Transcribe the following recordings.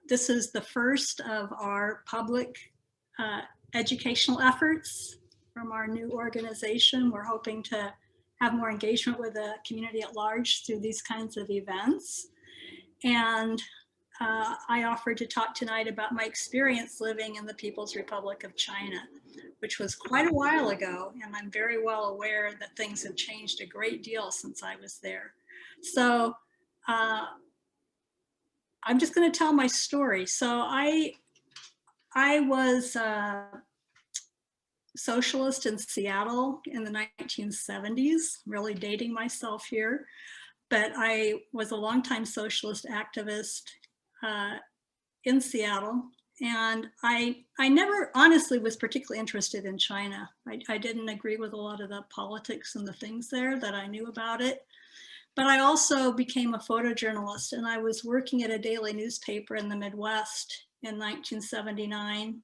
This is the first of our public educational efforts from our new organization. We're hoping to have more engagement with the community at large through these kinds of events. And I offered to talk tonight about my experience living in the People's Republic of China, which was quite a while ago, and I'm very well aware that things have changed a great deal since I was there. So I'm just going to tell my story. So I was a socialist in Seattle in the 1970s, really dating myself here. But I was a longtime socialist activist in Seattle. And I never honestly was particularly interested in China. I didn't agree with a lot of the politics and the things there that I knew about it. But I also became a photojournalist, and I was working at a daily newspaper in the Midwest in 1979.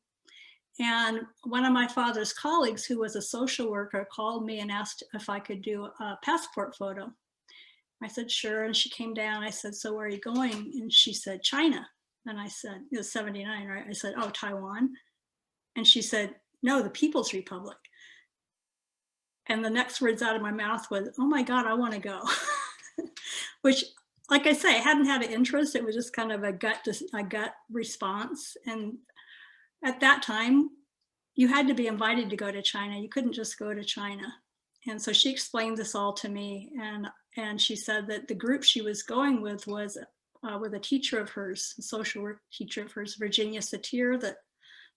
And one of my father's colleagues, who was a social worker, called me and asked if I could do a passport photo. I said, sure. And she came down. I said, so where are you going? And she said, China. And I said, it was 79, right? I said, oh, Taiwan. And she said, no, the People's Republic. And the next words out of my mouth was, oh my God, I want to go. Which, like I say, I hadn't had an interest. It was just kind of a gut response. And at that time, you had to be invited to go to China. You couldn't just go to China. And so she explained this all to me. And she said that the group she was going with was with a teacher of hers, a social work teacher of hers, Virginia Satir, that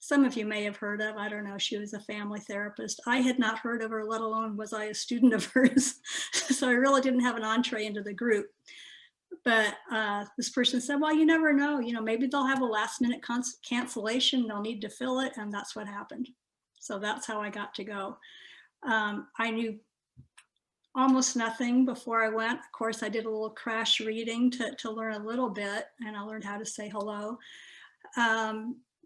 some of you may have heard of. I don't know, she was a family therapist. I had not heard of her, let alone was I a student of hers. So I really didn't have an entree into the group. But this person said, well, you never know, maybe they'll have a last minute cancellation, they'll need to fill it, and that's what happened. So that's how I got to go. I knew almost nothing before I went. Of course, I did a little crash reading to learn a little bit, and I learned how to say hello.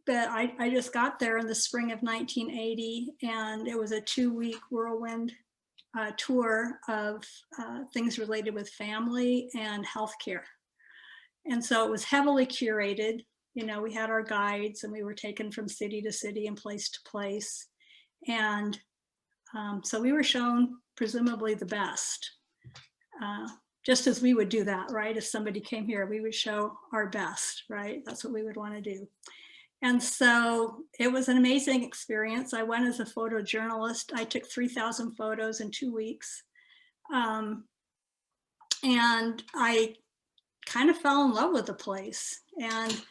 But I just got there in the spring of 1980, and it was a 2-week whirlwind tour of things related with family and healthcare. And so it was heavily curated. We had our guides, and we were taken from city to city and place to place. And so we were shown presumably the best, just as we would do that, right? If somebody came here, we would show our best, right? That's what we would want to do. And so it was an amazing experience. I went as a photojournalist. I took 3,000 photos in 2 weeks. And I kind of fell in love with the place. And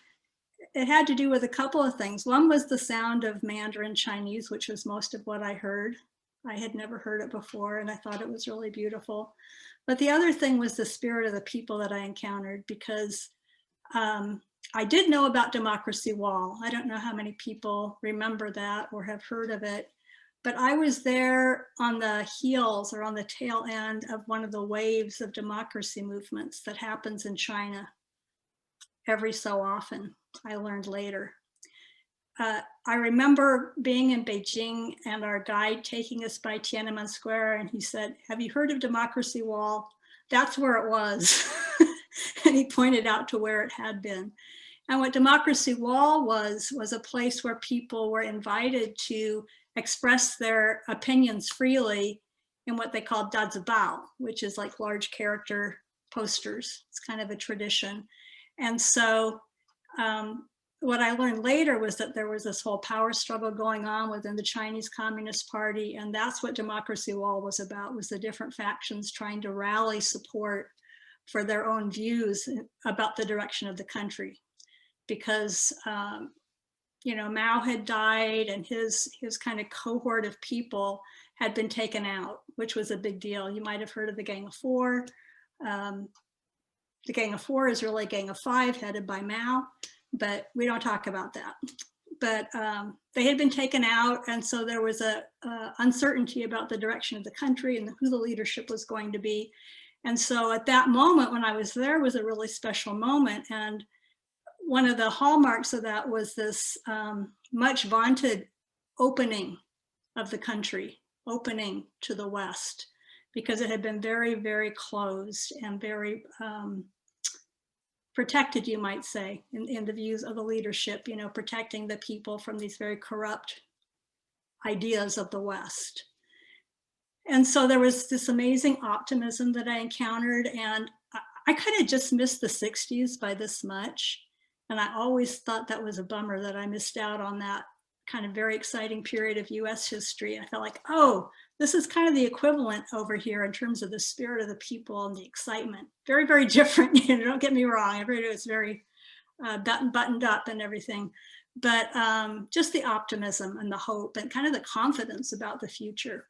it had to do with a couple of things. One was the sound of Mandarin Chinese, which was most of what I heard. I had never heard it before, and I thought it was really beautiful. But the other thing was the spirit of the people that I encountered, because I did know about Democracy Wall. I don't know how many people remember that or have heard of it, but I was there on the heels or on the tail end of one of the waves of democracy movements that happens in China every so often, I learned later. I remember being in Beijing and our guide taking us by Tiananmen Square, and he said, have you heard of Democracy Wall? That's where it was. And he pointed out to where it had been. And what Democracy Wall was a place where people were invited to express their opinions freely in what they called dazibao, which is like large character posters. It's kind of a tradition. And so what I learned later was that there was this whole power struggle going on within the Chinese Communist Party, and that's what Democracy Wall was about, was the different factions trying to rally support for their own views about the direction of the country. Because Mao had died, and his kind of cohort of people had been taken out, which was a big deal. You might have heard of the Gang of Four. The Gang of Four is really a Gang of Five headed by Mao, but we don't talk about that. But they had been taken out, and so there was a uncertainty about the direction of the country and who the leadership was going to be. And so at that moment when I was there was a really special moment, and one of the hallmarks of that was this much vaunted opening of the country, opening to the West, because it had been very, very closed and very protected, you might say, in the views of the leadership, you know, protecting the people from these very corrupt ideas of the West. And so there was this amazing optimism that I encountered, and I kind of just missed the 60s by this much. And I always thought that was a bummer that I missed out on that kind of very exciting period of US history. I felt like, oh, this is kind of the equivalent over here in terms of the spirit of the people and the excitement. Very, very different. You know, don't get me wrong. Everybody was very buttoned up and everything. But just the optimism and the hope and kind of the confidence about the future.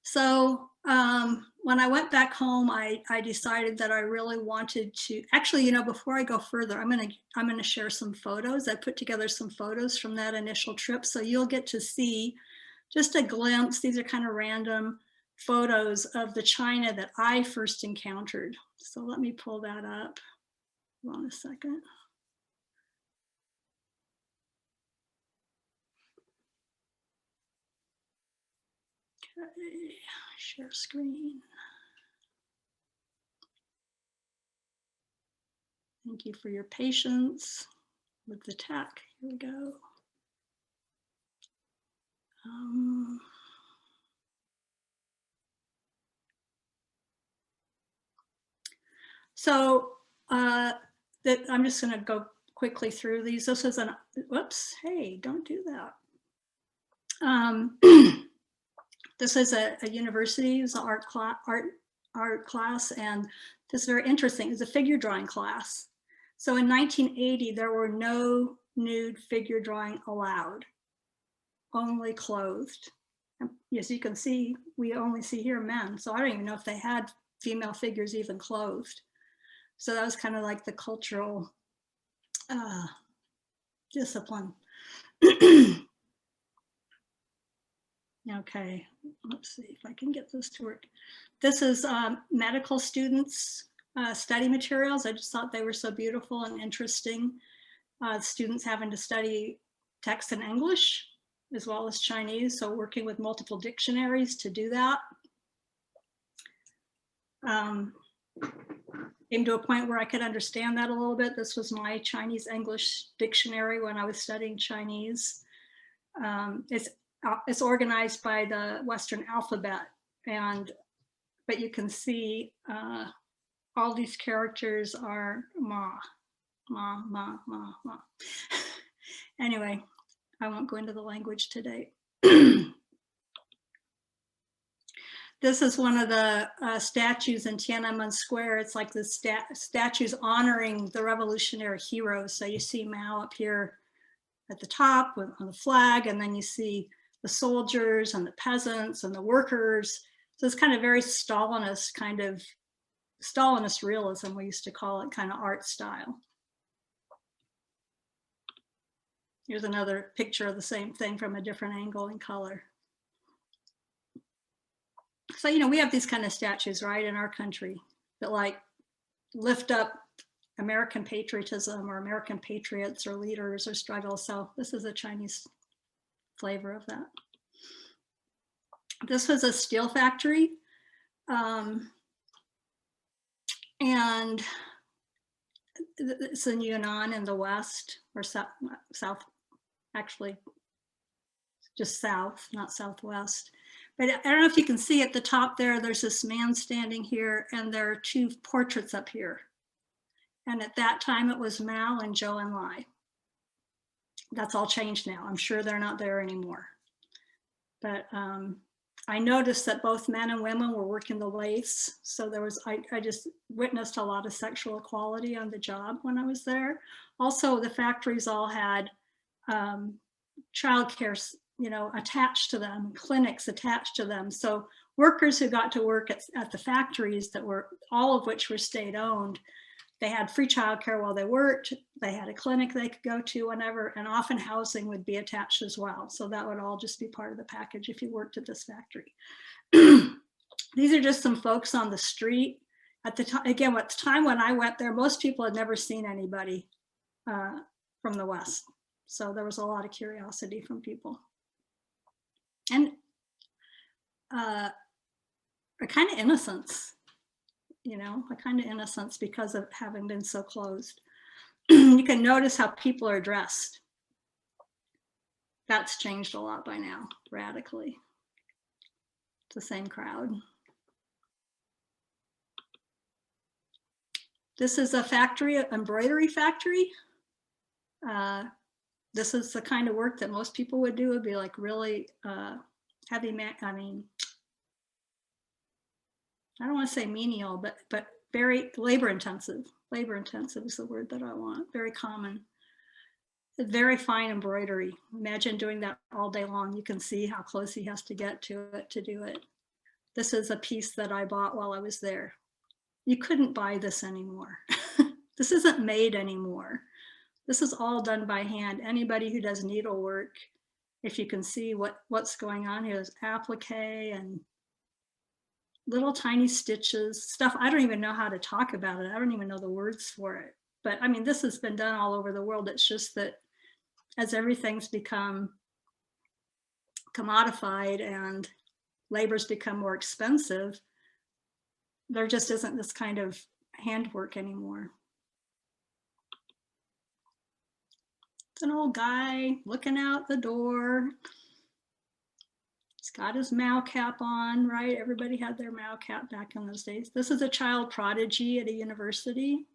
So when I went back home, I decided that I really wanted to, actually, you know, before I go further, I'm gonna share some photos. I put together some photos from that initial trip, so you'll get to see just a glimpse. These are kind of random photos of the China that I first encountered. So let me pull that up. Hold on a second. Okay, share screen. Thank you for your patience with the tech. Here we go. So that I'm just going to go quickly through these. This is an, whoops, hey, don't do that. This is a university, it's an art class, and this is very interesting. It's a figure drawing class. So in 1980, there were no nude figure drawing allowed, only clothed. As you can see, we only see here men. So I don't even know if they had female figures even clothed. So that was kind of like the cultural discipline. Okay, let's see if I can get this to work. This is medical students' study materials. I just thought they were so beautiful and interesting. Students having to study text in English as well as Chinese, so working with multiple dictionaries to do that. Came to a point where I could understand that a little bit. This was my Chinese English dictionary when I was studying Chinese. It's organized by the Western alphabet, but you can see all these characters are ma, ma, ma, ma, ma. Anyway, I won't go into the language today. This is one of the statues in Tiananmen Square. It's like the statues honoring the revolutionary heroes. So you see Mao up here at the top on the flag, and then you see the soldiers and the peasants and the workers. So it's kind of very Stalinist, kind of Stalinist realism, we used to call it, kind of art style. Here's another picture of the same thing from a different angle and color. So, you know, we have these kind of statues, right, in our country that like lift up American patriotism or American patriots or leaders or struggles. So this is a Chinese flavor of that. This was a steel factory. And it's in Yunnan in the west, or south, actually just south, not southwest. But I don't know if you can see at the top there, there's this man standing here, and there are two portraits up here. And at that time, it was Mao and Zhou Enlai. That's all changed now. I'm sure they're not there anymore. But I noticed that both men and women were working the lathes. So there was, I just witnessed a lot of sexual equality on the job when I was there. Also, the factories all had childcare, you know, attached to them, clinics attached to them. So workers who got to work at the factories that were, all of which were state owned, they had free childcare while they worked. They had a clinic they could go to whenever, and often housing would be attached as well. So that would all just be part of the package if you worked at this factory. These are just some folks on the street. At the time, again, at the time when I went there, most people had never seen anybody from the West. So there was a lot of curiosity from people. And a kind of innocence. you know, a kind of innocence because of having been so closed. You can notice how people are dressed. That's changed a lot by now, radically. It's the same crowd. This is a factory, an embroidery factory. This is the kind of work that most people would do. It'd be like really heavy, I mean, I don't want to say menial, but very labor intensive. Labor intensive is the word that I want. Very common. Very fine embroidery. Imagine doing that all day long. You can see how close he has to get to it to do it. This is a piece that I bought while I was there. You couldn't buy this anymore. This isn't made anymore. This is all done by hand. Anybody who does needlework, if you can see what's going on here, there's applique and little tiny stitches, stuff. I don't even know how to talk about it. I don't even know the words for it. But I mean, this has been done all over the world. It's just that as everything's become commodified and labor's become more expensive, there just isn't this kind of handwork anymore. It's an old guy looking out the door. He's got his Mao cap on, right? Everybody had their Mao cap back in those days. This is a child prodigy at a university.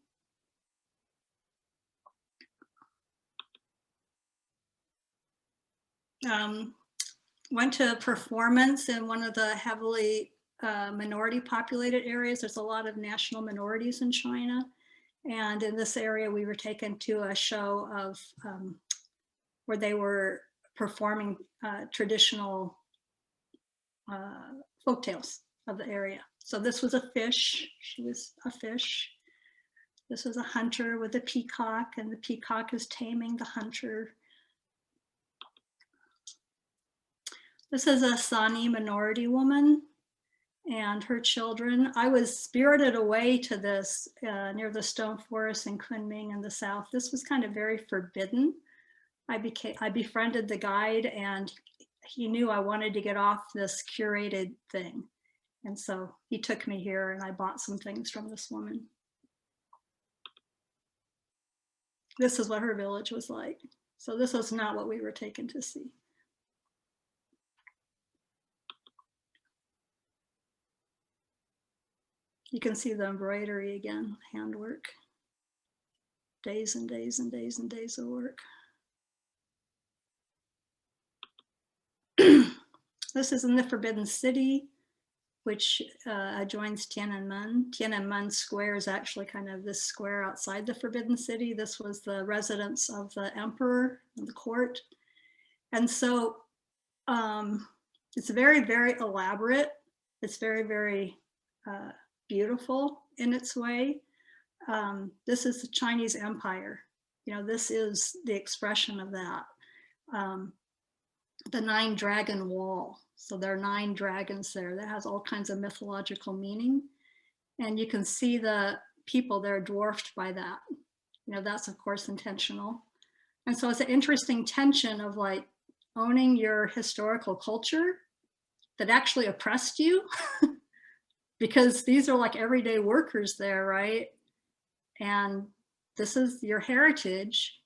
Went to a performance in one of the heavily minority populated areas. There's a lot of national minorities in China. And in this area, we were taken to a show of where they were performing traditional folktales of the area. So this was a fish. She was a fish. This was a hunter with a peacock, and the peacock is taming the hunter. This is a Sani minority woman and her children. I was spirited away to this near the stone forest in Kunming in the south. This was kind of very forbidden. I befriended the guide, and he knew I wanted to get off this curated thing. And so he took me here, and I bought some things from this woman. This is what her village was like. So this was not what we were taken to see. You can see the embroidery again, handwork. Days and days and days and days of work. This is in the Forbidden City, which adjoins Tiananmen. Tiananmen Square is actually kind of this square outside the Forbidden City. This was the residence of the emperor and the court. And so it's very, very elaborate. It's very, very beautiful in its way. This is the Chinese Empire. You know, this is the expression of that. The 9 dragon wall. So there are 9 dragons there. That has all kinds of mythological meaning. And you can see the people there dwarfed by that. You know, that's of course intentional. And so it's an interesting tension of like owning your historical culture that actually oppressed you because these are like everyday workers there, right? And this is your heritage.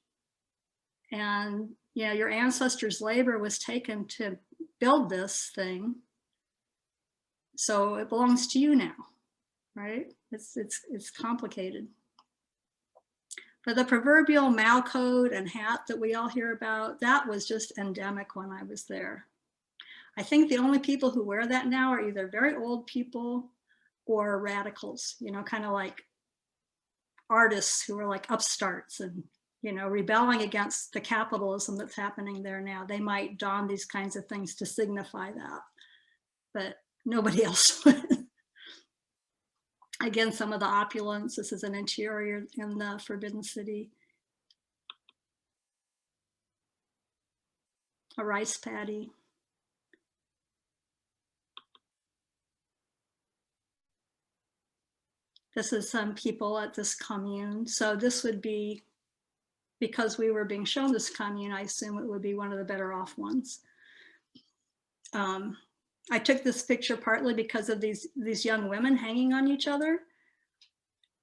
And you know, your ancestors' labor was taken to build this thing. So it belongs to you now, right? It's complicated. But the proverbial Mao coat and hat that we all hear about, that was just endemic when I was there. I think the only people who wear that now are either very old people or radicals, you know, kind of like artists who are like upstarts and, you know, rebelling against the capitalism that's happening there now. They might don these kinds of things to signify that, but nobody else would. Again, some of the opulence. This is an interior in the Forbidden City. A rice paddy. This is some people at this commune. So this would be, because we were being shown this commune, I assume it would be one of the better off ones. I took this picture partly because of these young women hanging on each other.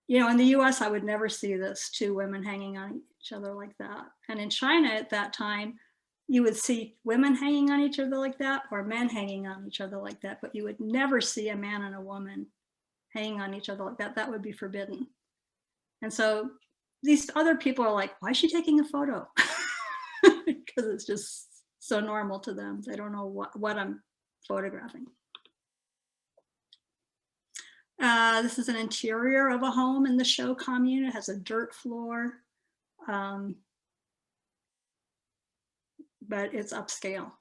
You know, in the US, I would never see this, two women hanging on each other like that. And in China at that time, you would see women hanging on each other like that or men hanging on each other like that, but you would never see a man and a woman hanging on each other like that. That would be forbidden. And so these other people are like, why is she taking a photo? Because it's just so normal to them. They don't know what I'm photographing. This is an interior of a home in the Shou commune. It has a dirt floor, but it's upscale.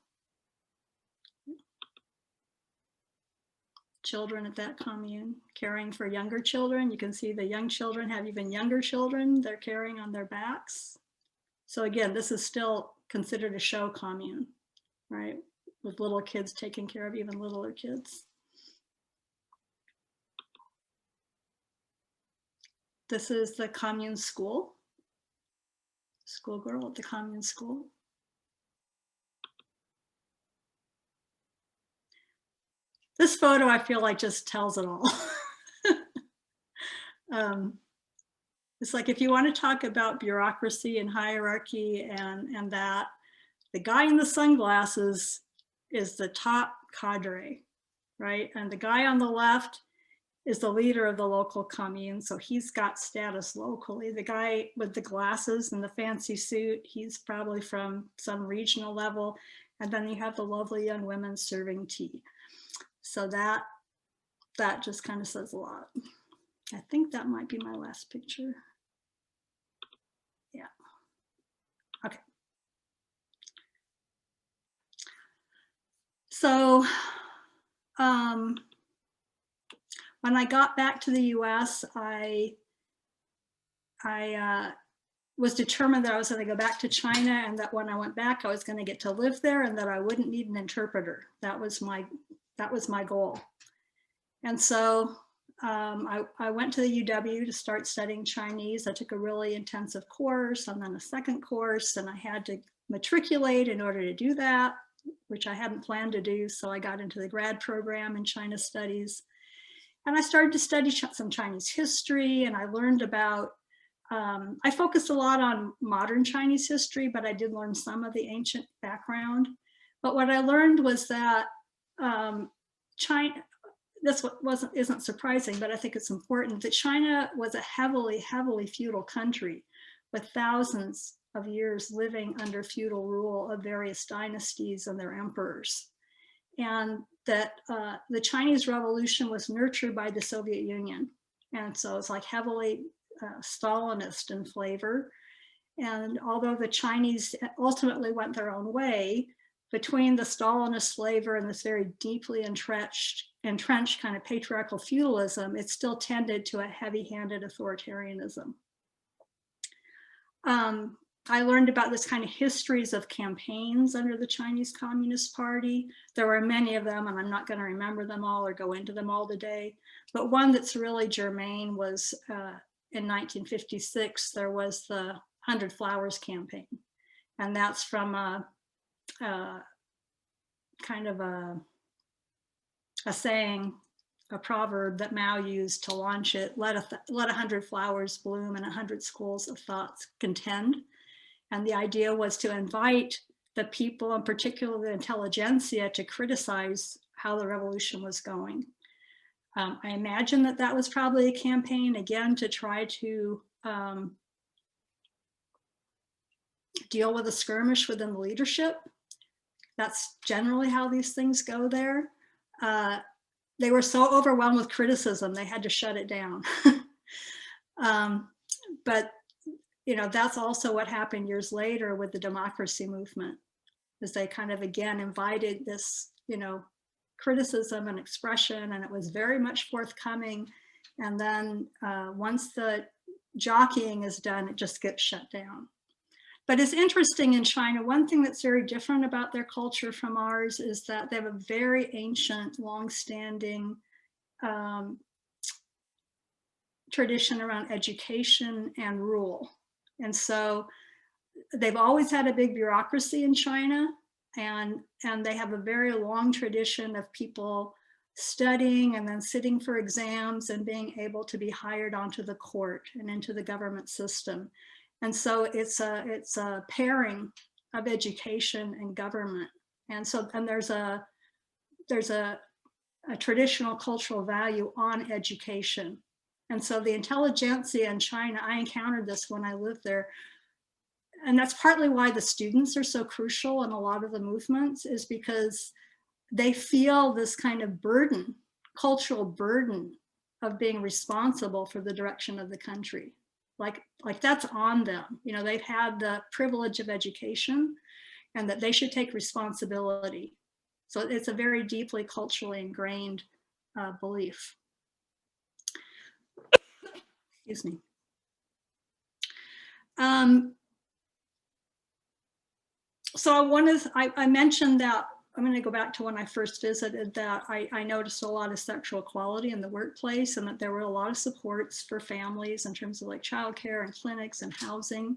Children at that commune caring for younger children. You can see the young children have even younger children they're carrying on their backs. So again, this is still considered a Shou commune, right? With little kids taking care of even littler kids. This is the commune school. Schoolgirl at the commune school. This photo, I feel like, just tells it all. It's like, if you want to talk about bureaucracy and hierarchy and that, the guy in the sunglasses is the top cadre, right? And the guy on the left is the leader of the local commune, so he's got status locally. The guy with the glasses and the fancy suit, he's probably from some regional level. And then you have the lovely young women serving tea. So that just kind of says a lot. I think that might be my last picture. Yeah. Okay. So when I got back to the US, I was determined that I was going to go back to China, and that when I went back, I was going to get to live there, and that I wouldn't need an interpreter. That was my goal. And so I went to the UW to start studying Chinese. I took a really intensive course and then a second course, and I had to matriculate in order to do that, which I hadn't planned to do. So I got into the grad program in China Studies. And I started to study some Chinese history, and I learned about, I focused a lot on modern Chinese history, but I did learn some of the ancient background. But what I learned was that China, this isn't surprising, but I think it's important, that China was a heavily, heavily feudal country with thousands of years living under feudal rule of various dynasties and their emperors. And that the Chinese Revolution was nurtured by the Soviet Union. And so it's like heavily Stalinist in flavor. And although the Chinese ultimately went their own way, between the Stalinist flavor and this very deeply entrenched kind of patriarchal feudalism, it still tended to a heavy-handed authoritarianism. I learned about this kind of histories of campaigns under the Chinese Communist Party. There were many of them, and I'm not going to remember them all or go into them all today. But one that's really germane was in 1956, there was the 100 Flowers campaign. And that's from a kind of a saying, a proverb that Mao used to launch it: let 100 flowers bloom and 100 schools of thoughts contend. And the idea was to invite the people, and particularly the intelligentsia, to criticize how the revolution was going. I imagine that that was probably a campaign, again, to try to deal with a skirmish within the leadership. That's generally how these things go there. They were so overwhelmed with criticism, they had to shut it down. But you know, that's also what happened years later with the democracy movement, is they kind of again invited this, you know, criticism and expression, and it was very much forthcoming. And then once the jockeying is done, it just gets shut down. But it's interesting in China, one thing that's very different about their culture from ours is that they have a very ancient, long-standing tradition around education and rule. And so they've always had a big bureaucracy in China, and they have a very long tradition of people studying and then sitting for exams and being able to be hired onto the court and into the government system. And so it's a pairing of education and government. And so, and there's a traditional cultural value on education. And so the intelligentsia in China, I encountered this when I lived there. And that's partly why the students are so crucial in a lot of the movements, is because they feel this kind of burden, cultural burden of being responsible for the direction of the country. Like that's on them. You know, they've had the privilege of education and that they should take responsibility. So it's a very deeply culturally ingrained belief. Excuse me. So I mentioned that, I'm going to go back to when I first visited, that I noticed a lot of sexual equality in the workplace, and that there were a lot of supports for families in terms of like childcare and clinics and housing.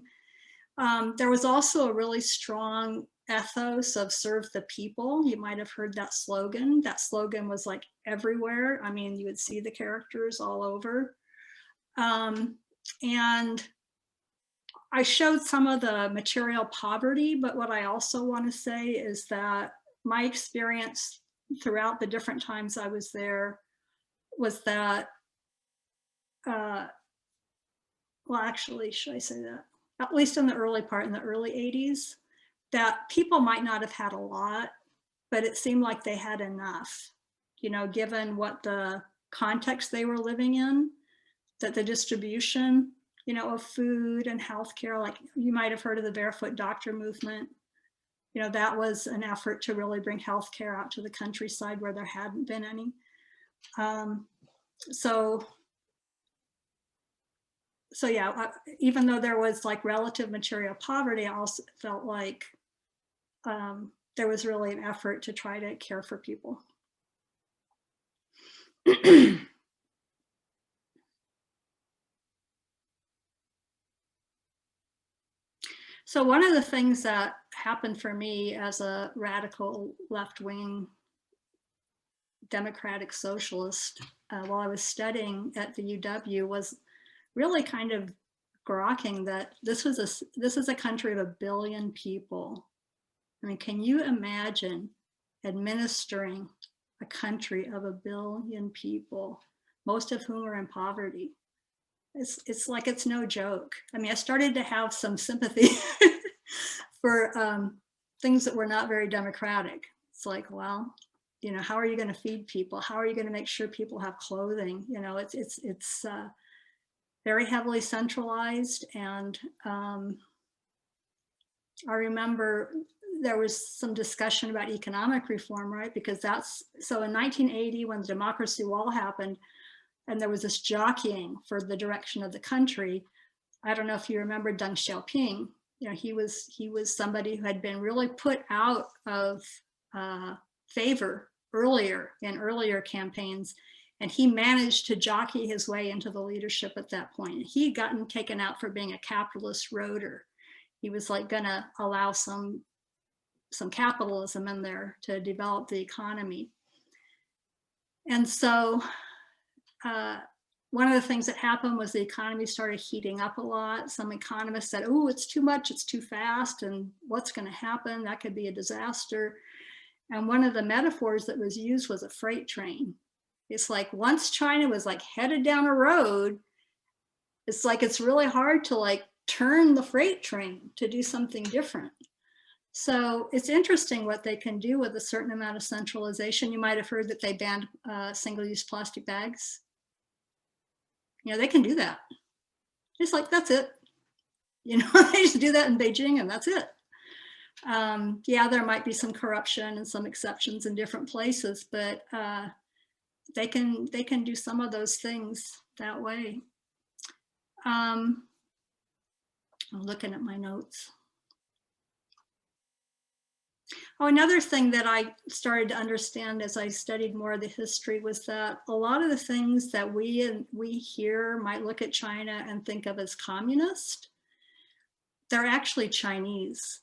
There was also a really strong ethos of serve the people. You might have heard that slogan. That slogan was like everywhere. I mean, you would see the characters all over. And I showed some of the material poverty, but what I also want to say is that my experience throughout the different times I was there was that, well, actually, should I say that? At least in the early part, in the early 80s, that people might not have had a lot, but it seemed like they had enough, you know, given what the context they were living in, that the distribution, you know, of food and healthcare, like you might have heard of the barefoot doctor movement. You know, that was an effort to really bring healthcare out to the countryside where there hadn't been any. So yeah, even though there was like relative material poverty, I also felt like there was really an effort to try to care for people. So one of the things that happened for me as a radical left-wing democratic socialist while I was studying at the UW was really kind of grokking that this is a country of 1 billion people. I mean, can you imagine administering a country of 1 billion people, most of whom are in poverty? It's like, it's no joke. I mean, I started to have some sympathy for things that were not very democratic. It's like, well, you know, how are you going to feed people? How are you going to make sure people have clothing? You know, it's very heavily centralized. And I remember there was some discussion about economic reform, right? Because so in 1980, when the democracy wall happened, and there was this jockeying for the direction of the country. I don't know if you remember Deng Xiaoping. You know, he was somebody who had been really put out of favor in earlier campaigns, and he managed to jockey his way into the leadership at that point. He had gotten taken out for being a capitalist Reuter. He was like going to allow some capitalism in there to develop the economy. And so one of the things that happened was the economy started heating up a lot. Some economists said, oh, it's too much, it's too fast, and what's going to happen? That could be a disaster. And one of the metaphors that was used was a freight train. It's like once China was like headed down a road, it's like it's really hard to like turn the freight train to do something different. So it's interesting what they can do with a certain amount of centralization. You might have heard that they banned single-use plastic bags. You know, they can do that. It's like, that's it. You know, they just do that in Beijing and that's it. Yeah, there might be some corruption and some exceptions in different places, but they can do some of those things that way. I'm looking at my notes. Oh, another thing that I started to understand as I studied more of the history was that a lot of the things that we here might look at China and think of as communist, they're actually Chinese.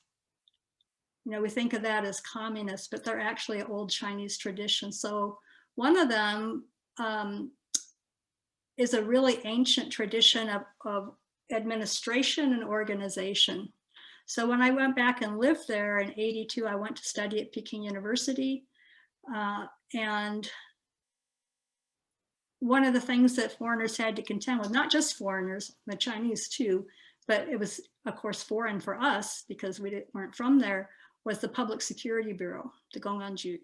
You know, we think of that as communist, but they're actually old Chinese tradition. So One of them is a really ancient tradition of administration and organization. So when I went back and lived there in '82, I went to study at Peking University. And one of the things that foreigners had to contend with, not just foreigners, the Chinese too, but it was, of course, foreign for us because we weren't from there, was the Public Security Bureau, the Gong'anju.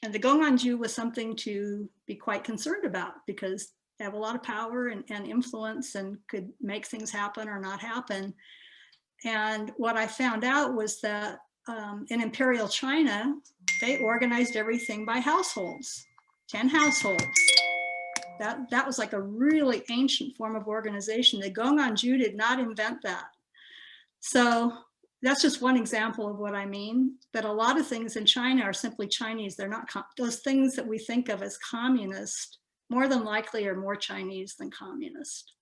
And the Gong'anju was something to be quite concerned about because they have a lot of power and influence and could make things happen or not happen. And what I found out was that in Imperial China, they organized everything by households, 10 households. That was like a really ancient form of organization. The Gong'anju did not invent that. So that's just one example of what I mean, that a lot of things in China are simply Chinese. They're not, those things that we think of as communist, more than likely are more Chinese than communist.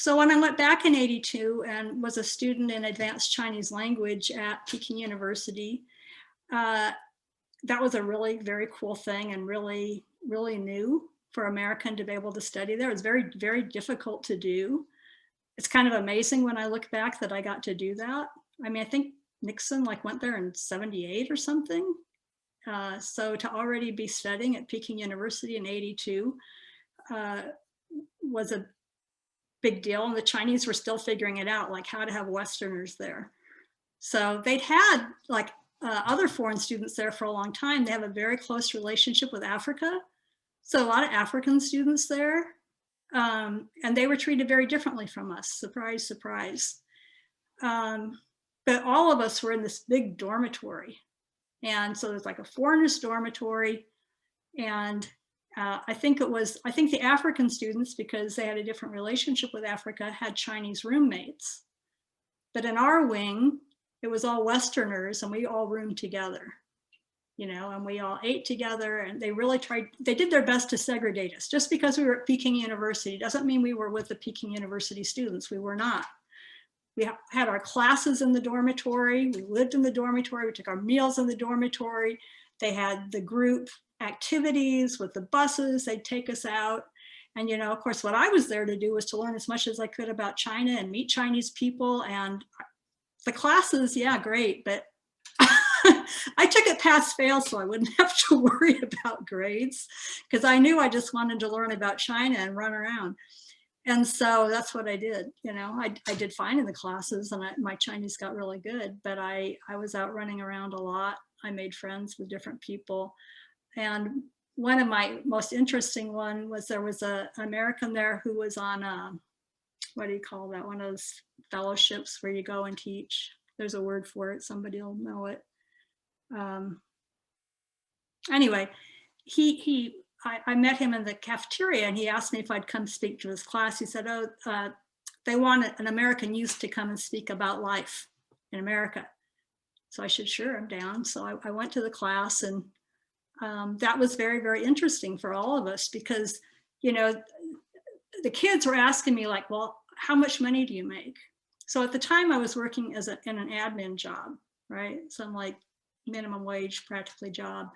So when I went back in '82 and was a student in advanced Chinese language at Peking University, that was a really very cool thing and really, really new for American to be able to study there. It was very, very difficult to do. It's kind of amazing when I look back that I got to do that. I mean, I think Nixon like went there in '78 or something. So to already be studying at Peking University in '82 was a big deal. And the Chinese were still figuring it out, like how to have Westerners there. So they'd had like other foreign students there for a long time. They have a very close relationship with Africa. So a lot of African students there, and they were treated very differently from us. Surprise, surprise. But all of us were in this big dormitory. And so there's like a foreigners dormitory. And I think the African students, because they had a different relationship with Africa, had Chinese roommates. But in our wing, it was all Westerners and we all roomed together, you know, and we all ate together, and they really they did their best to segregate us. Just because we were at Peking University doesn't mean we were with the Peking University students. We were not. We had our classes in the dormitory. We lived in the dormitory. We took our meals in the dormitory. They had the group activities with the buses. They'd take us out. And, you know, of course, what I was there to do was to learn as much as I could about China and meet Chinese people. And the classes, yeah, great. But I took it pass fail so I wouldn't have to worry about grades, because I knew I just wanted to learn about China and run around. And so that's what I did. You know, I did fine in the classes, and my Chinese got really good, but I was out running around a lot. I made friends with different people. And one of my most interesting one was there was an American there who was on what do you call that? One of those fellowships where you go and teach. There's a word for it. Somebody will know it. Anyway, I met him in the cafeteria, and he asked me if I'd come speak to his class. He said, oh, they want an American youth to come and speak about life in America. So I said, sure, I'm down. So I went to the class, and that was very, very interesting for all of us, because, you know, the kids were asking me like, well, how much money do you make? So at the time I was working in an admin job, right? Some like minimum wage practically job.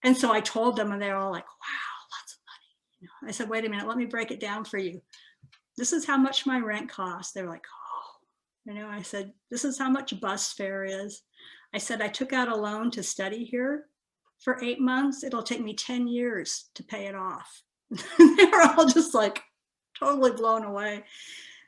And so I told them, and they're all like, wow, lots of money. You know, I said, wait a minute, let me break it down for you. This is how much my rent costs. They're like, oh, you know, I said, this is how much bus fare is. I said, I took out a loan to study here for 8 months. It'll take me 10 years to pay it off. They were all just like totally blown away.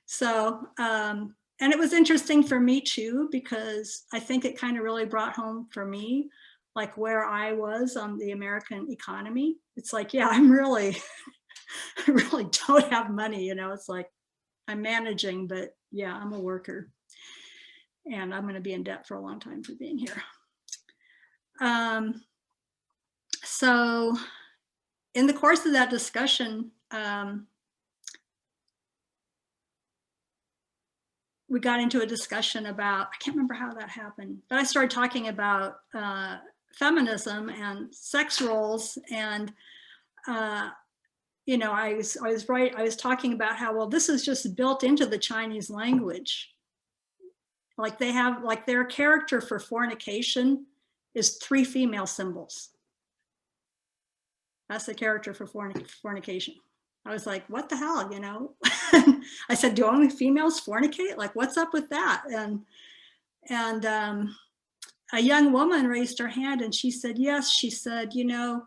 So, and it was interesting for me too, because I think it kind of really brought home for me, like where I was on the American economy. It's like, yeah, I really don't have money, you know, it's like I'm managing, but yeah, I'm a worker, and I'm going to be in debt for a long time for being here. So in the course of that discussion, we got into a discussion about, I can't remember how that happened, but I started talking about feminism and sex roles. And, you know, I was talking about how, well, this is just built into the Chinese language. Like they have, like their character for fornication is 3 female symbols. That's the character for fornication. I was like, what the hell, you know? I said, do only females fornicate? Like, what's up with that? And a young woman raised her hand and she said, yes. She said, you know,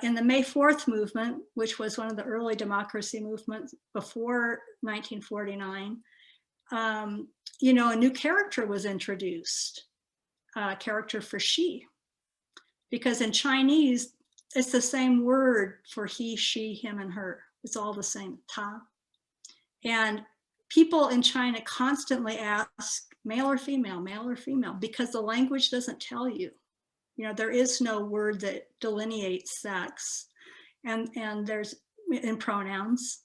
in the May 4th movement, which was one of the early democracy movements before 1949, you know, a new character was introduced, character for she, because in Chinese, it's the same word for he, she, him, and her. It's all the same, ta. And people in China constantly ask male or female, because the language doesn't tell you. You know, there is no word that delineates sex. And there's, in pronouns,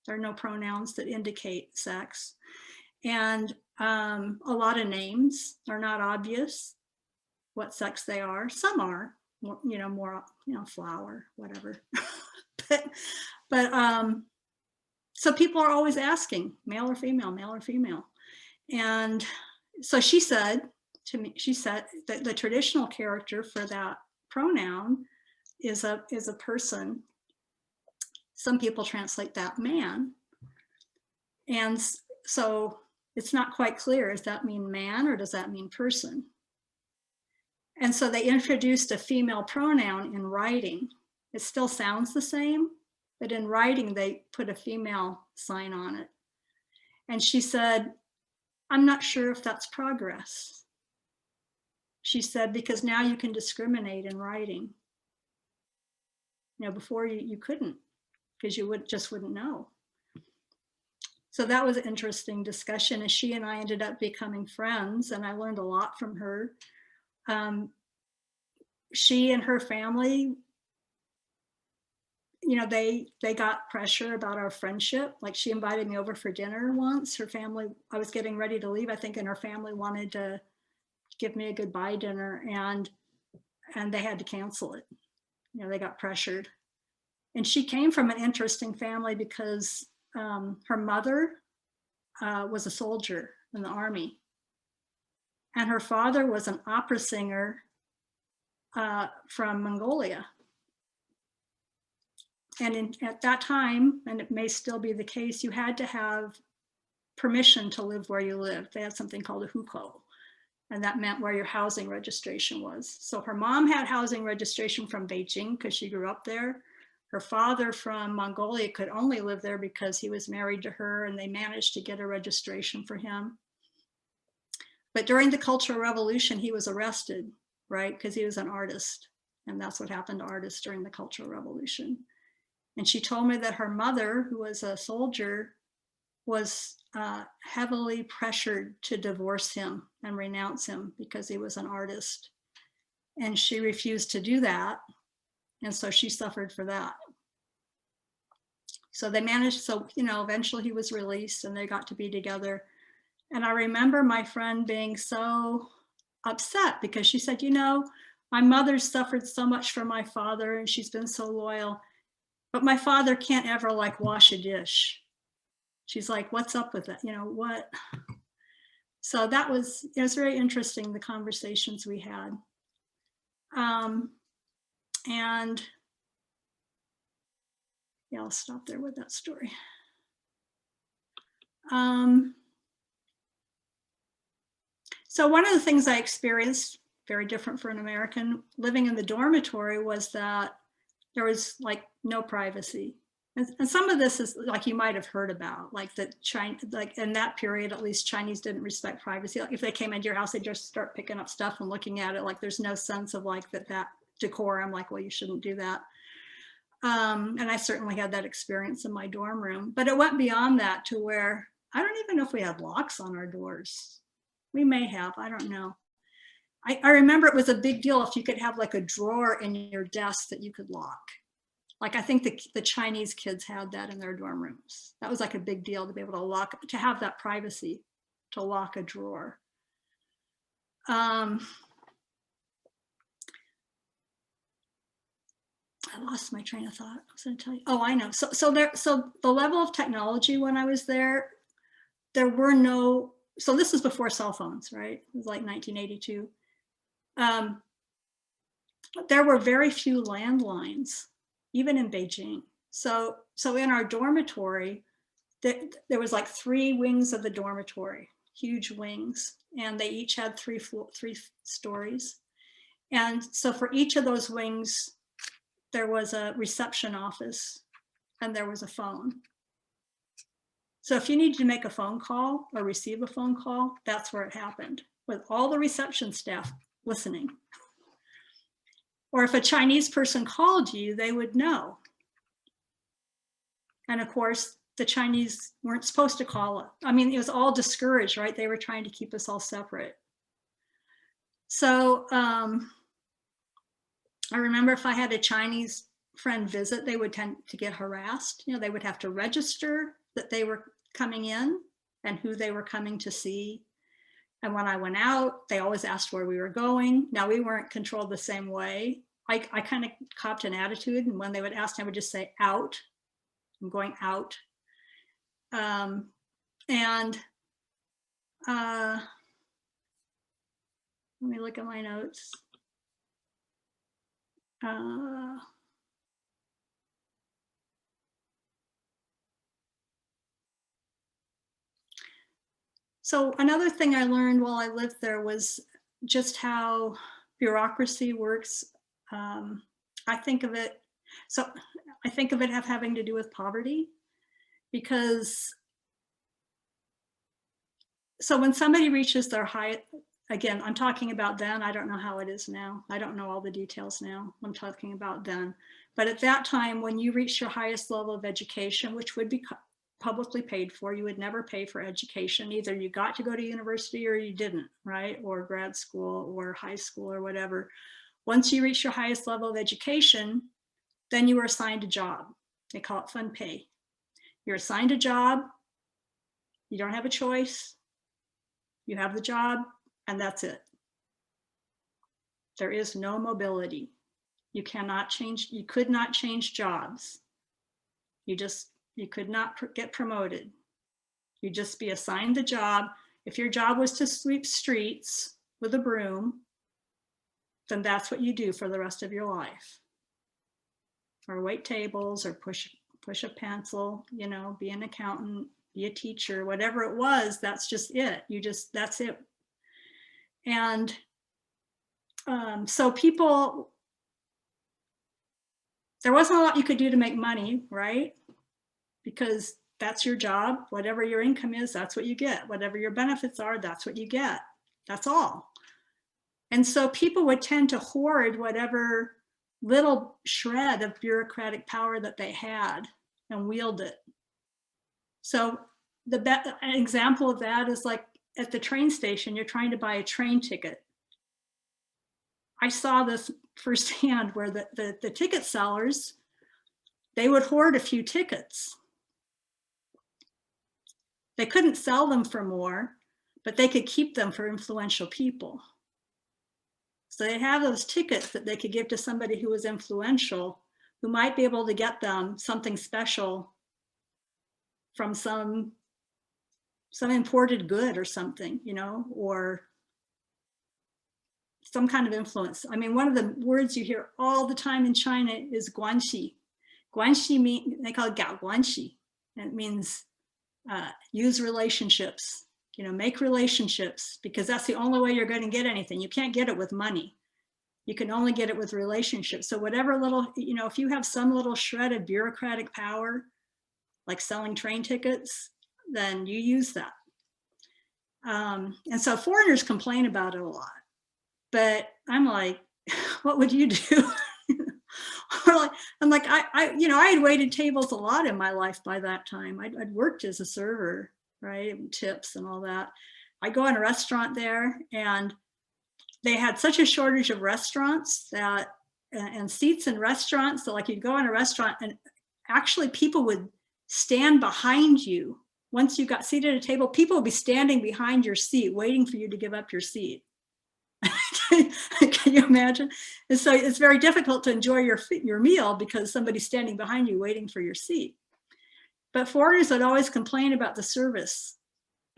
there are no pronouns that indicate sex. And a lot of names are not obvious what sex they are. Some are, you know, more, you know, flower, whatever. but so people are always asking male or female, male or female. And so she said to me, she said that the traditional character for that pronoun is a person. Some people translate that man. And so it's not quite clear, does that mean man or does that mean person? And so they introduced a female pronoun in writing. It still sounds the same, but in writing, they put a female sign on it. And she said, I'm not sure if that's progress. She said, because now you can discriminate in writing. You know, before you couldn't, because you just wouldn't know. So that was an interesting discussion, and she and I ended up becoming friends, and I learned a lot from her. She and her family, you know, they got pressure about our friendship. Like she invited me over for dinner once. Her family, I was getting ready to leave, I think, and her family wanted to give me a goodbye dinner, and they had to cancel it. You know, they got pressured. And she came from an interesting family because her mother was a soldier in the army, and her father was an opera singer from Mongolia. And at that time, and it may still be the case, you had to have permission to live where you lived. They had something called a hukou, and that meant where your housing registration was. So her mom had housing registration from Beijing because she grew up there. Her father from Mongolia could only live there because he was married to her, and they managed to get a registration for him. But during the Cultural Revolution, he was arrested, right? Because he was an artist. And that's what happened to artists during the Cultural Revolution. And she told me that her mother, who was a soldier, was heavily pressured to divorce him and renounce him because he was an artist. And she refused to do that. And so she suffered for that. So they managed, so, you know, eventually he was released and they got to be together. And I remember my friend being so upset because she said, you know, my mother suffered so much for my father and she's been so loyal, but my father can't ever like wash a dish. She's like, what's up with that? You know, what? So that was, it was very interesting, the conversations we had. And yeah, I'll stop there with that story. So one of the things I experienced, very different for an American, living in the dormitory, was that there was like no privacy. And some of this is like you might have heard about, like that China, like in that period, at least Chinese didn't respect privacy. Like if they came into your house, they'd just start picking up stuff and looking at it. Like there's no sense of like that decorum, like, well, you shouldn't do that. And I certainly had that experience in my dorm room, but it went beyond that to where I don't even know if we had locks on our doors. We may have, I don't know. I remember it was a big deal if you could have like a drawer in your desk that you could lock. Like I think the Chinese kids had that in their dorm rooms. That was like a big deal to be able to lock, to have that privacy, to lock a drawer. I lost my train of thought. I was going to tell you. Oh, I know. So the level of technology when I was there, there were no so this is before cell phones, right? It was like 1982. There were very few landlines, even in Beijing. So in our dormitory, there was like 3 wings of the dormitory, huge wings, and they each had 3 stories. And so for each of those wings, there was a reception office and there was a phone. So if you needed to make a phone call or receive a phone call, that's where it happened, with all the reception staff listening. Or if a Chinese person called you, they would know. And of course, the Chinese weren't supposed to call it. I mean, it was all discouraged, right? They were trying to keep us all separate. So I remember if I had a Chinese friend visit, they would tend to get harassed. You know, they would have to register that they were coming in and who they were coming to see. And when I went out, they always asked where we were going. Now, we weren't controlled the same way. I kind of copped an attitude, and when they would ask, I would just say out. I'm going out. Let me look at my notes. So another thing I learned while I lived there was just how bureaucracy works. I think of it as having to do with poverty, because so when somebody reaches their height, again, I'm talking about then, I don't know how it is now. I don't know all the details now. I'm talking about then. But at that time, when you reach your highest level of education, which would be publicly paid for, you would never pay for education. Either you got to go to university or you didn't, right? Or grad school or high school or whatever. Once you reach your highest level of education, then you were assigned a job. They call it fun pay. You're assigned a job. You don't have a choice. You have the job, and that's it. There is no mobility. You cannot change, you could not change jobs. You could not get promoted. You'd just be assigned the job. If your job was to sweep streets with a broom, then that's what you do for the rest of your life. Or wait tables, or push a pencil, you know, be an accountant, be a teacher, whatever it was, that's just it. That's it. And so people, there wasn't a lot you could do to make money, right? Because that's your job. Whatever your income is, that's what you get. Whatever your benefits are, that's what you get. That's all. And so people would tend to hoard whatever little shred of bureaucratic power that they had and wield it. So an example of that is like at the train station, you're trying to buy a train ticket. I saw this firsthand where the ticket sellers, they would hoard a few tickets. They couldn't sell them for more, but they could keep them for influential people. So they have those tickets that they could give to somebody who was influential, who might be able to get them something special from some imported good or something, you know, or some kind of influence. I mean, one of the words you hear all the time in China is guanxi. Guanxi means, they call it gao guanxi, and it means use relationships, you know, make relationships, because that's the only way you're going to get anything. You can't get it with money. You can only get it with relationships. So whatever little, you know, if you have some little shred of bureaucratic power, like selling train tickets, then you use that. And so foreigners complain about it a lot, but I'm like, what would you do? I'm like, you know, I had waited tables a lot in my life by that time. I'd worked as a server, right? Tips and all that. I go in a restaurant there, and they had such a shortage of restaurants that, and seats in restaurants. So like you'd go in a restaurant and actually people would stand behind you. Once you got seated at a table, people would be standing behind your seat, waiting for you to give up your seat. Can you imagine? And so it's very difficult to enjoy your meal because somebody's standing behind you waiting for your seat. But foreigners would always complain about the service.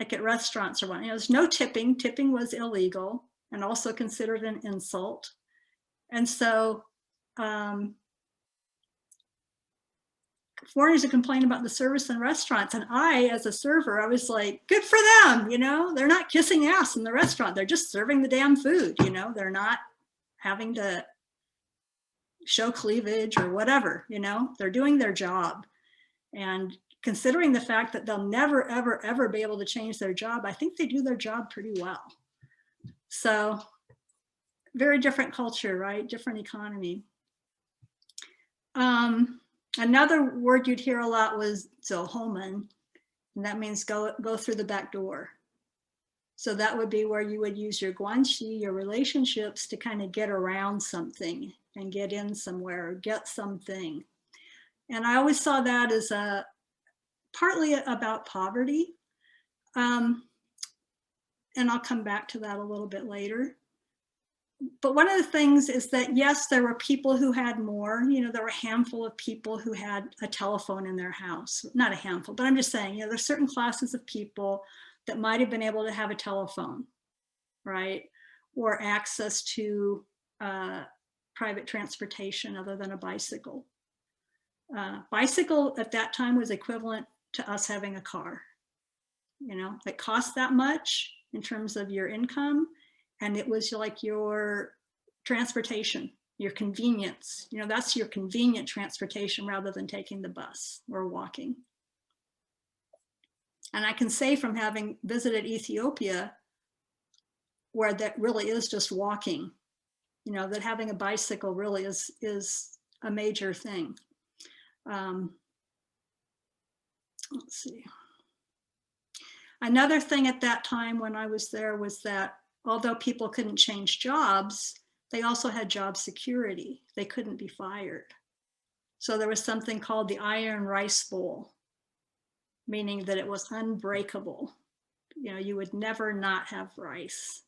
like at restaurants or what. There's no tipping. Tipping was illegal and also considered an insult. And so foreigners would complain about the service in restaurants. And I, as a server, I was like, good for them, they're not kissing ass in the restaurant. They're just serving the damn food, they're not having to show cleavage or whatever, they're doing their job. And considering the fact that they'll never, ever, ever be able to change their job, I think they do their job pretty well. So very different culture, right? Different economy. Another word you'd hear a lot was Zohomen, and that means go through the back door. So that would be where you would use your guanxi, your relationships, to kind of get around something and get in somewhere or get something. And I always saw that as partly about poverty. And I'll come back to that a little bit later. But one of the things is that, yes, there were people who had more, there were a handful of people who had a telephone in their house. Not a handful, but I'm just saying, there's certain classes of people that might have been able to have a telephone, right? Or access to private transportation other than a bicycle. Bicycle at that time was equivalent to us having a car. It cost that much in terms of your income. And it was like your transportation, your convenience. That's your convenient transportation rather than taking the bus or walking. And I can say from having visited Ethiopia, where that really is just walking, that having a bicycle really is a major thing. Let's see. Another thing at that time when I was there was that although people couldn't change jobs, they also had job security. They couldn't be fired. So there was something called the iron rice bowl, meaning that it was unbreakable. You would never not have rice.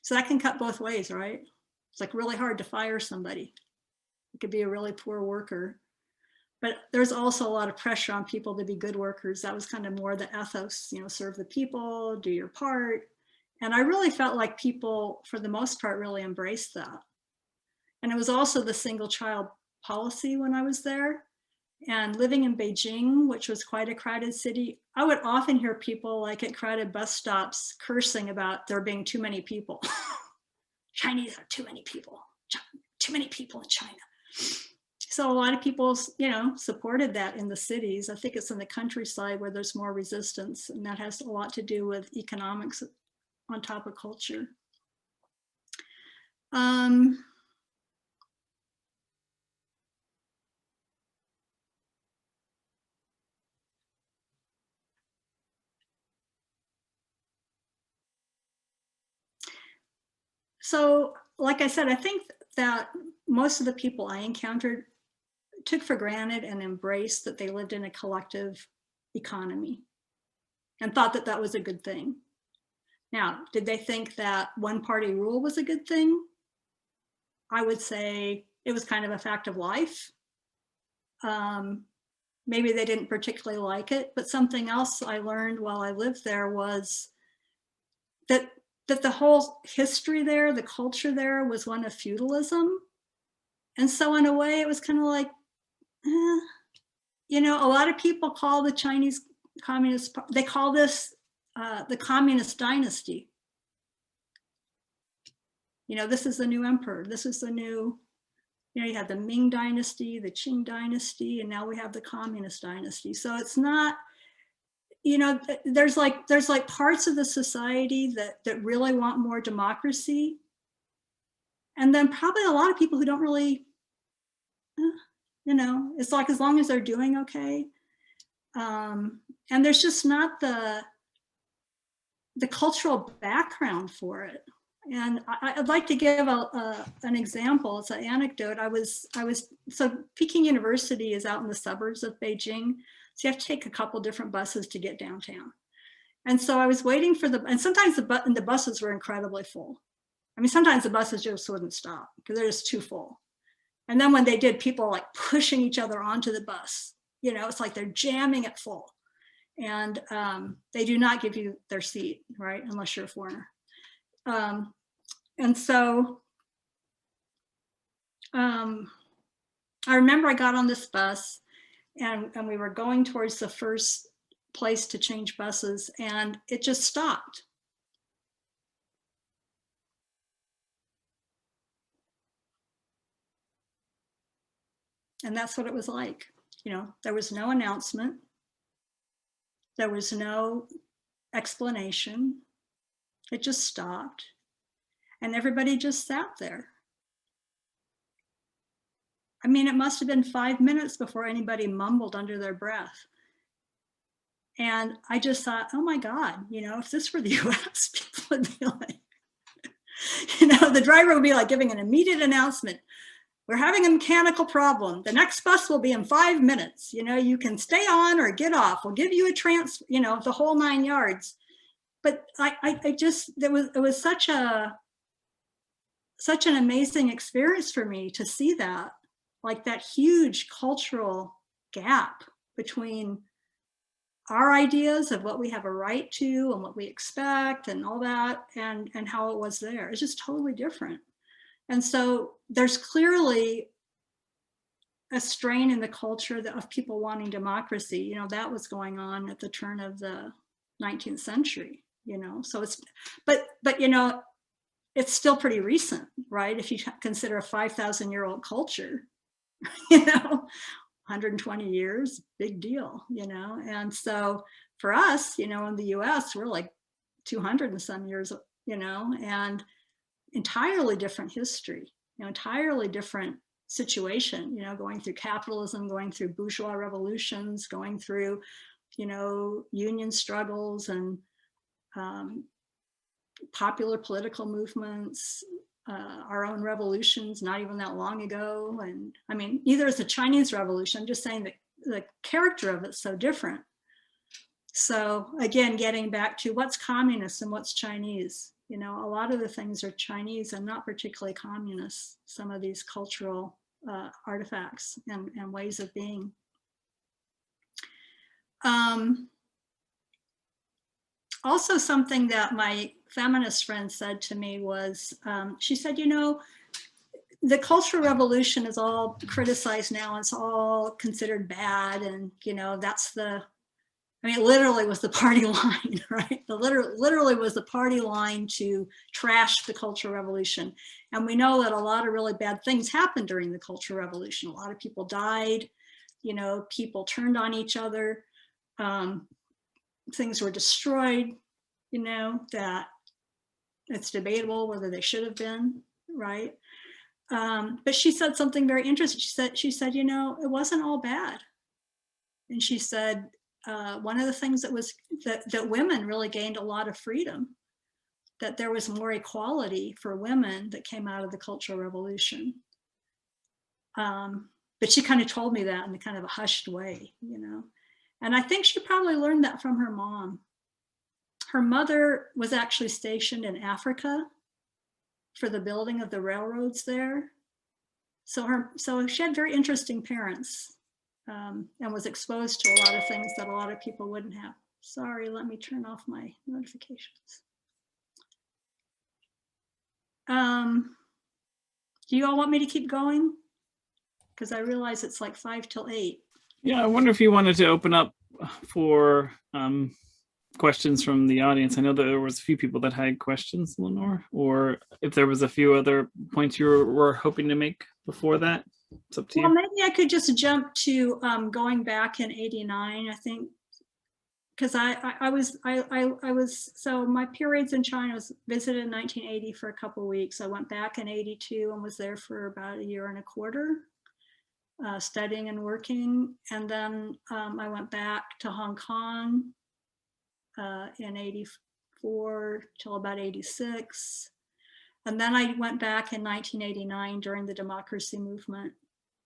So that can cut both ways, right? It's like really hard to fire somebody. It could be a really poor worker. But there's also a lot of pressure on people to be good workers. That was kind of more the ethos, serve the people, do your part. And I really felt like people, for the most part, really embraced that. And it was also the single child policy when I was there. And living in Beijing, which was quite a crowded city, I would often hear people like at crowded bus stops cursing about there being too many people. Chinese are too many people in China. So a lot of people, supported that in the cities. I think it's in the countryside where there's more resistance, and that has a lot to do with economics on top of culture. So, like I said, I think that most of the people I encountered took for granted and embraced that they lived in a collective economy and thought that that was a good thing. Now, did they think that one party rule was a good thing? I would say it was kind of a fact of life. Maybe they didn't particularly like it, but something else I learned while I lived there was that the whole history there, the culture there was one of feudalism. And so in a way, it was kind of like, a lot of people call the Chinese Communist, they call this the Communist dynasty. This is the new emperor. This is the new, you had the Ming dynasty, the Qing dynasty, and now we have the Communist dynasty. So it's not, there's like parts of the society that really want more democracy. And then probably a lot of people who don't really, it's like as long as they're doing okay. And there's just not the cultural background for it. And I'd like to give an example. It's an anecdote. So Peking University is out in the suburbs of Beijing. So you have to take a couple different buses to get downtown. And so I was waiting for and sometimes the buses were incredibly full. I mean, sometimes the buses just wouldn't stop because they're just too full. And then when they did, people were like pushing each other onto the bus. You know, it's like they're jamming it full. And they do not give you their seat, right? Unless you're a foreigner. And so I remember I got on this bus and we were going towards the first place to change buses, and it just stopped. And that's what it was like. You know, there was no announcement. There was no explanation. It just stopped. And everybody just sat there. I mean, it must have been 5 minutes before anybody mumbled under their breath. And I just thought, oh my God, you know, if this were the US, people would be like, you know, the driver would be like giving an immediate announcement. We're having a mechanical problem. The next bus will be in 5 minutes. You know, you can stay on or get off. We'll give you a transfer, you know, the whole 9 yards. But I just, it was such an amazing experience for me to see that, like that huge cultural gap between our ideas of what we have a right to and what we expect and all that, and how it was there. It's just totally different. And so there's clearly a strain in the culture of people wanting democracy. You know, that was going on at the turn of the 19th century, you know. So it's, but you know, it's still pretty recent, right? If you consider a 5,000-year-old culture, you know, 120 years, big deal, you know. And so for us, you know, in the US, we're like 200 and some years, you know, and entirely different history, you know, entirely different situation, you know, going through capitalism, going through bourgeois revolutions, going through, you know, union struggles and popular political movements, our own revolutions not even that long ago. And I mean, neither is the Chinese Revolution. I'm just saying that the character of it's so different. So again, getting back to what's communist and what's Chinese, you know, a lot of the things are Chinese and not particularly communist, some of these cultural artifacts and ways of being. Also, something that my feminist friend said to me was, she said, you know, the Cultural Revolution is all criticized now. It's all considered bad. And, you know, that's the, I mean, it literally was the party line, right? The literally was the party line to trash the Cultural Revolution. And we know that a lot of really bad things happened during the Cultural Revolution. A lot of people died, you know, people turned on each other. Things were destroyed, you know, that it's debatable whether they should have been, right? But she said something very interesting. She said, you know, it wasn't all bad. And she said, one of the things that was that women really gained a lot of freedom, that there was more equality for women that came out of the Cultural Revolution. But she kind of told me that in a kind of a hushed way, you know. And I think she probably learned that from her mom. Her mother was actually stationed in Africa for the building of the railroads there. So she had very interesting parents, and was exposed to a lot of things that a lot of people wouldn't have. Sorry, let me turn off my notifications. Do you all want me to keep going? Because I realize it's like 5 till 8. Yeah, I wonder if you wanted to open up for questions from the audience. I know that there was a few people that had questions, Lenore, or if there was a few other points you were hoping to make before that. It's up to you. Well, maybe I could just jump to going back in '89, I think, because I was, so my periods in China was visited in 1980 for a couple of weeks. I went back in '82 and was there for about 1.25 years, studying and working. And then I went back to Hong Kong in '84 till about '86. And then I went back in 1989 during the democracy movement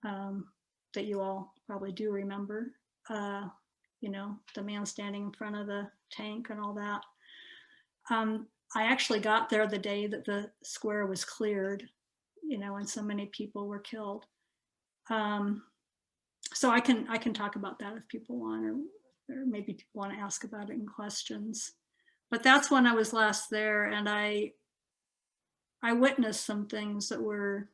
that you all probably do remember. You know, the man standing in front of the tank and all that. I actually got there the day that the square was cleared, you know, and so many people were killed. So I can talk about that if people want, or maybe want to ask about it in questions. But that's when I was last there, and I witnessed some things that were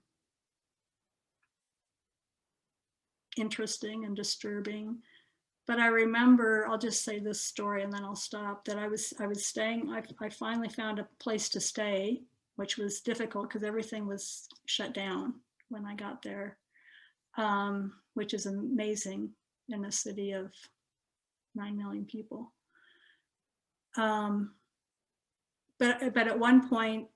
interesting and disturbing. But I remember, I'll just say this story and then I'll stop, that I was staying, I finally found a place to stay, which was difficult because everything was shut down when I got there, which is amazing in a city of 9 million people. But at one point,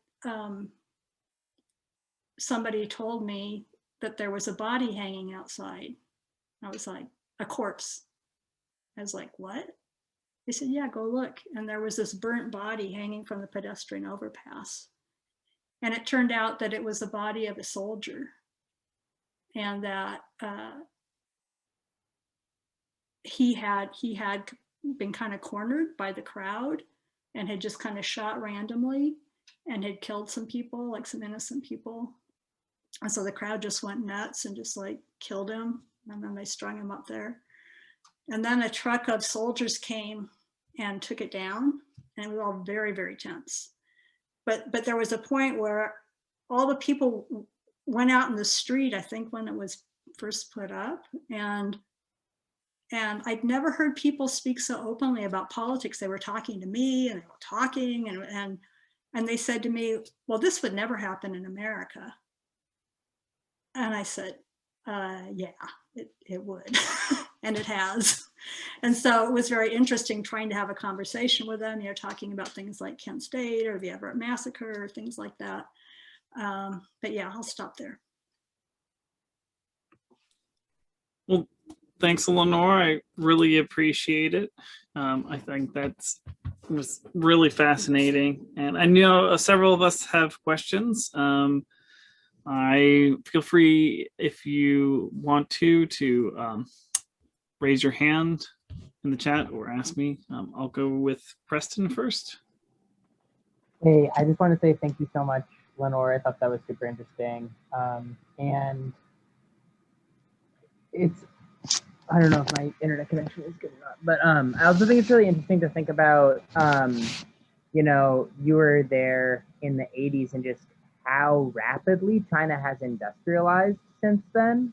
somebody told me that there was a body hanging outside. I was like, a corpse. I was like, what? They said, yeah, go look. And there was this burnt body hanging from the pedestrian overpass. And it turned out that it was the body of a soldier, and that he had been kind of cornered by the crowd and had just kind of shot randomly and had killed some people, like some innocent people. And so the crowd just went nuts and just like killed him. And then they strung him up there. And then a truck of soldiers came and took it down, and it was all very, very tense. But there was a point where all the people went out in the street, I think when it was first put up, and I'd never heard people speak so openly about politics. They were talking to me, and they were talking, and they said to me, well, this would never happen in America. And I said, yeah, it would. And it has. And so it was very interesting trying to have a conversation with them, talking about things like Kent State or the Everett Massacre or things like that. But yeah, I'll stop there. Well, thanks, Lenore. I really appreciate it. I think was really fascinating. And I know several of us have questions. I feel free, if you want to raise your hand in the chat or ask me. I'll go with Preston first. Hey, I just want to say thank you so much, Lenore. I thought that was super interesting. And I don't know if my internet connection is good or not, but I also think it's really interesting to think about, you were there in the 80s and just how rapidly China has industrialized since then.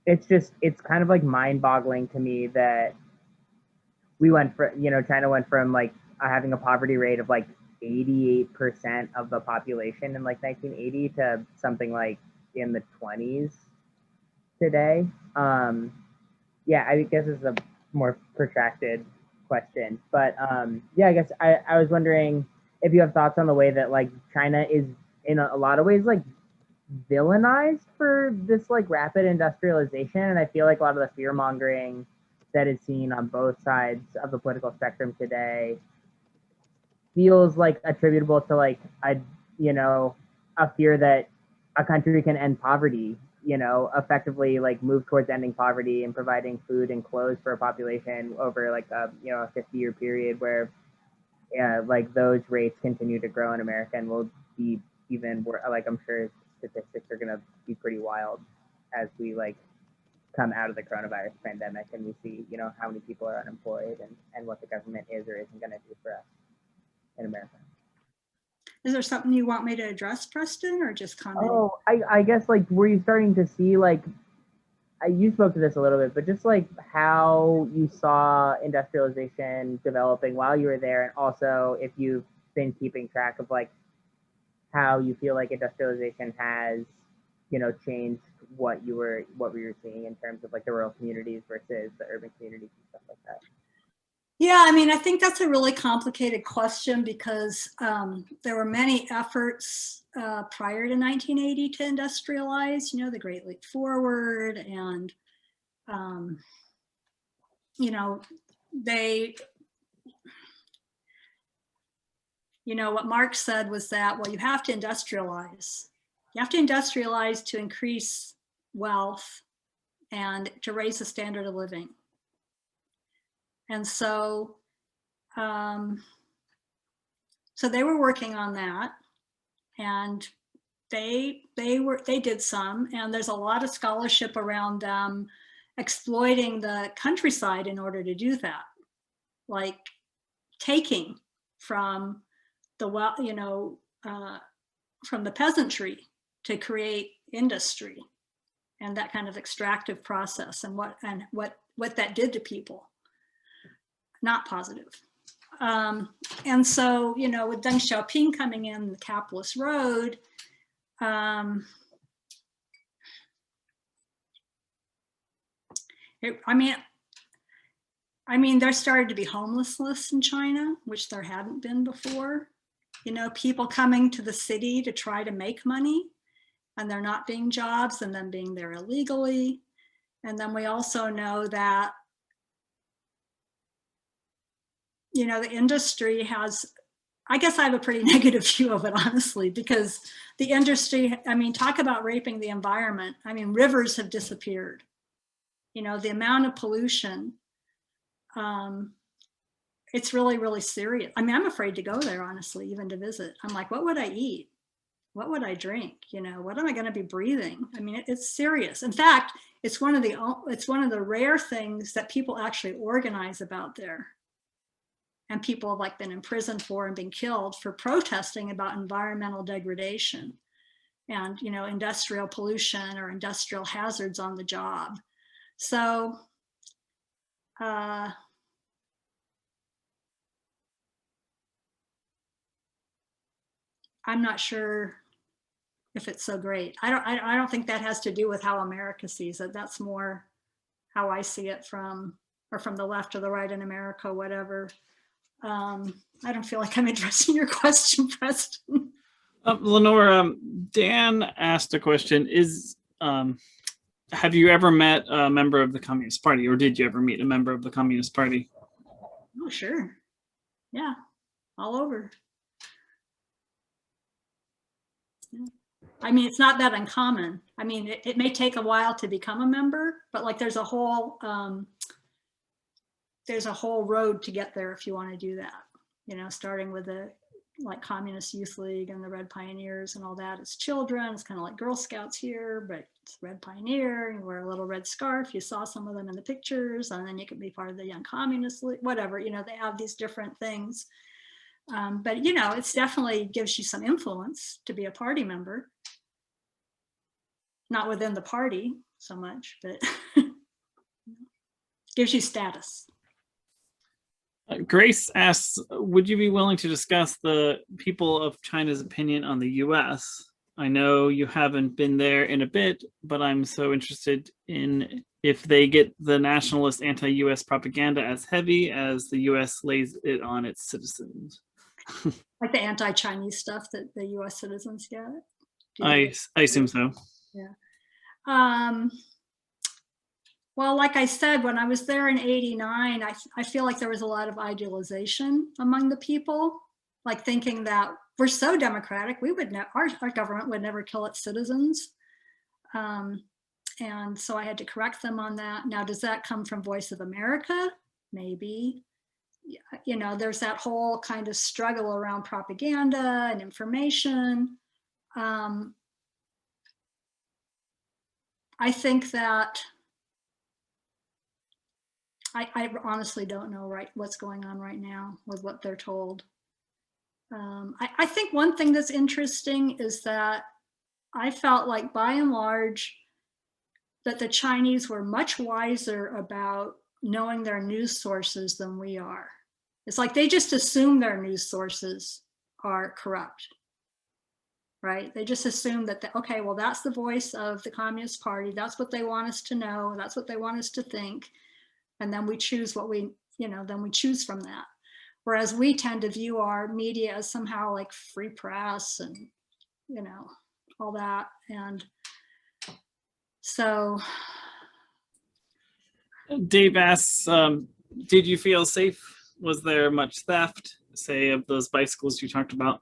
It's kind of like mind-boggling to me that we went for, China went from like having a poverty rate of like 88% of the population in like 1980 to something like in the 20s today. Yeah, I guess it's a more protracted question, but yeah, I guess I was wondering if you have thoughts on the way that like China is in a lot of ways like villainized for this like rapid industrialization. And I feel like a lot of the fear mongering that is seen on both sides of the political spectrum today feels like attributable to like a fear that a country can end poverty, effectively like move towards ending poverty and providing food and clothes for a population over like a 50-year period where like those rates continue to grow in America and will be even like I'm sure statistics are going to be pretty wild as we like come out of the coronavirus pandemic and we see how many people are unemployed and what the government is or isn't going to do for us in America. Is there something you want me to address, Preston, or just comment? Oh, I guess like were you starting to see like you spoke to this a little bit, but just like how you saw industrialization developing while you were there, and also if you've been keeping track of like how you feel like industrialization has, changed what we were seeing in terms of like the rural communities versus the urban communities and stuff like that. Yeah, I mean, I think that's a really complicated question because there were many efforts prior to 1980 to industrialize, the Great Leap Forward, and, what Marx said was that, well, you have to industrialize. You have to industrialize to increase wealth and to raise the standard of living. And so, so they were working on that. And they did some, and there's a lot of scholarship around them exploiting the countryside in order to do that, like taking from the from the peasantry to create industry, and that kind of extractive process, and what that did to people. Not positive. And so, with Deng Xiaoping coming in, the capitalist road, I mean, there started to be homelessness in China, which there hadn't been before. People coming to the city to try to make money, and there not being jobs, and then being there illegally. And then we also know that, the industry has, I guess I have a pretty negative view of it, honestly, because the industry, talk about raping the environment. Rivers have disappeared. The amount of pollution, it's really, really serious. I'm afraid to go there, honestly, even to visit. I'm like, what would I eat? What would I drink? What am I going to be breathing? It's serious. In fact, it's one of the rare things that people actually organize about there. And people have been imprisoned for and been killed for protesting about environmental degradation and, industrial pollution or industrial hazards on the job. So, I'm not sure if it's so great. I don't think that has to do with how America sees it. That's more how I see it from the left or the right in America, whatever. I don't feel like I'm addressing your question, Preston. Lenore, Dan asked a question. Have you ever met a member of the Communist Party, or did you ever meet a member of the Communist Party? Oh, sure. Yeah, all over. Yeah. It's not that uncommon. It may take a while to become a member, but there's a whole road to get there if you want to do that. Starting with the Communist Youth League and the Red Pioneers and all that. It's children. It's kind of like Girl Scouts here, but it's Red Pioneer. You wear a little red scarf. You saw some of them in the pictures, and then you can be part of the Young Communist League, whatever. They have these different things. But it's definitely gives you some influence to be a party member. Not within the party so much, but gives you status. Grace asks, would you be willing to discuss the people of China's opinion on the US? I know you haven't been there in a bit, but I'm so interested in if they get the nationalist anti-US propaganda as heavy as the US lays it on its citizens. Like the anti-Chinese stuff that the US citizens get? I assume so. Yeah. Well, like I said, when I was there in '89, I feel like there was a lot of idealization among the people, thinking that we're so democratic, our government would never kill its citizens. And so I had to correct them on that. Now, does that come from Voice of America? Maybe. There's that whole kind of struggle around propaganda and information. I think that I honestly don't know what's going on right now with what they're told. I think one thing that's interesting is that I felt like by and large that the Chinese were much wiser about knowing their news sources than we are. It's like they just assume their news sources are corrupt, right? They just assume that, okay, well, that's the voice of the Communist Party. That's what they want us to know. That's what they want us to think. And then we choose then we choose from that. Whereas we tend to view our media as somehow like free press and, all that. And so. Dave asks, did you feel safe? Was there much theft, say, of those bicycles you talked about?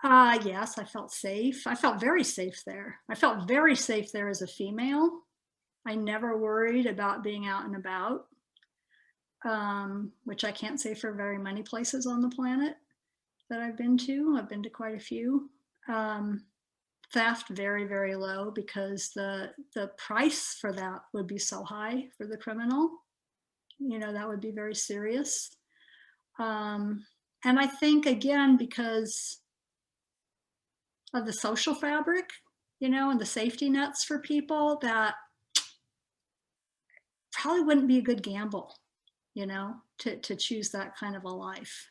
Yes, I felt safe. I felt very safe there. I felt very safe there as a female. I never worried about being out and about, which I can't say for very many places on the planet that I've been to. I've been to quite a few. Theft, very, very low, because the price for that would be so high for the criminal. You know, that would be very serious. And I think, again, because of the social fabric, you know, and the safety nets for people, that probably wouldn't be a good gamble, you know, to choose that kind of a life.